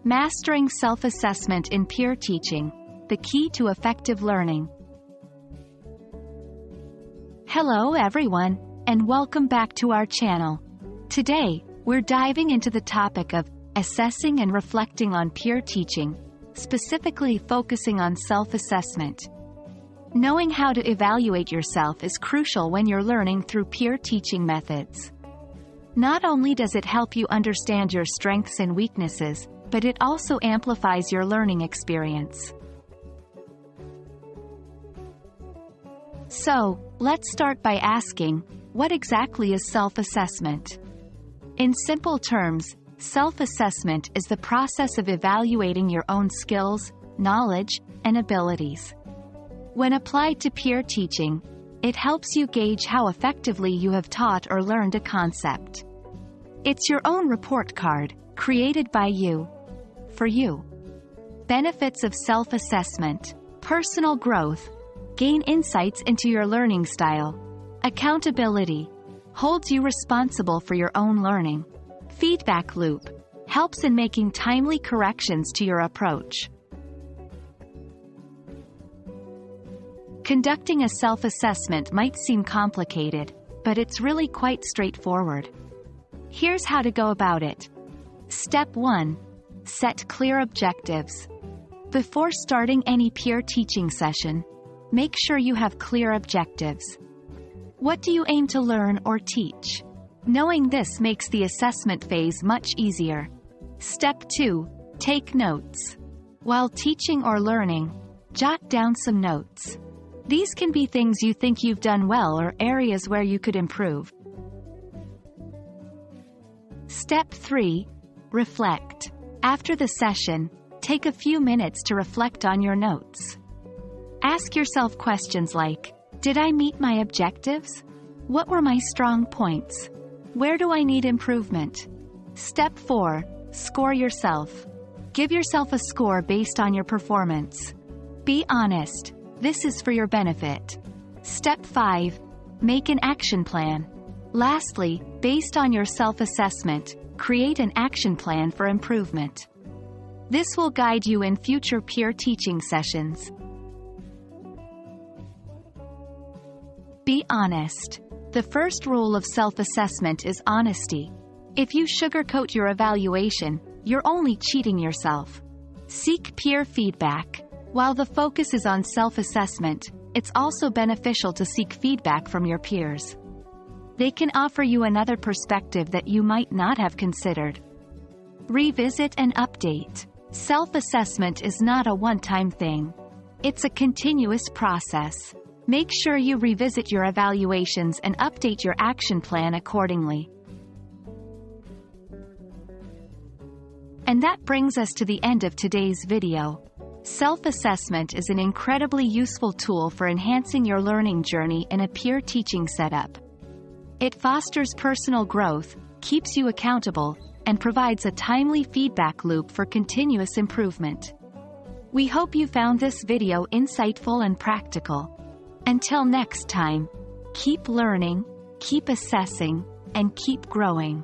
Mastering self-assessment in peer teaching, the key to effective learning. Hello everyone, and welcome back to our channel. Today, we're diving into the topic of assessing and reflecting on peer teaching, specifically focusing on self-assessment. Knowing how to evaluate yourself is crucial when you're learning through peer teaching methods. Not only does it help you understand your strengths and weaknesses, but it also amplifies your learning experience. So, let's start by asking, what exactly is self-assessment? In simple terms, self-assessment is the process of evaluating your own skills, knowledge, and abilities. When applied to peer teaching, it helps you gauge how effectively you have taught or learned a concept. It's your own report card, created by you, for you. Benefits of self-assessment: personal growth, gain insights into your learning style. Accountability, holds you responsible for your own learning. Feedback loop, helps in making timely corrections to your approach. Conducting a self-assessment might seem complicated, but it's really quite straightforward. Here's how to go about it. Step 1. Set clear objectives. Before starting any peer teaching session, make sure you have clear objectives. What do you aim to learn or teach? Knowing this makes the assessment phase much easier. Step 2. Take notes. While teaching or learning, jot down some notes. These can be things you think you've done well or areas where you could improve. Step 3. Reflect. After the session, take a few minutes to reflect on your notes. Ask yourself questions like, did I meet my objectives? What were my strong points? Where do I need improvement? Step 4. Score yourself. Give yourself a score based on your performance. Be honest. This is for your benefit. Step 5. Make an action plan. Lastly, based on your self-assessment, create an action plan for improvement. This will guide you in future peer teaching sessions. Be honest. The first rule of self-assessment is honesty. If you sugarcoat your evaluation, you're only cheating yourself. Seek peer feedback. While the focus is on self-assessment, it's also beneficial to seek feedback from your peers. They can offer you another perspective that you might not have considered. Revisit and update. Self-assessment is not a one-time thing. It's a continuous process. Make sure you revisit your evaluations and update your action plan accordingly. And that brings us to the end of today's video. Self-assessment is an incredibly useful tool for enhancing your learning journey in a peer teaching setup. It fosters personal growth, keeps you accountable, and provides a timely feedback loop for continuous improvement. We hope you found this video insightful and practical. Until next time, keep learning, keep assessing, and keep growing.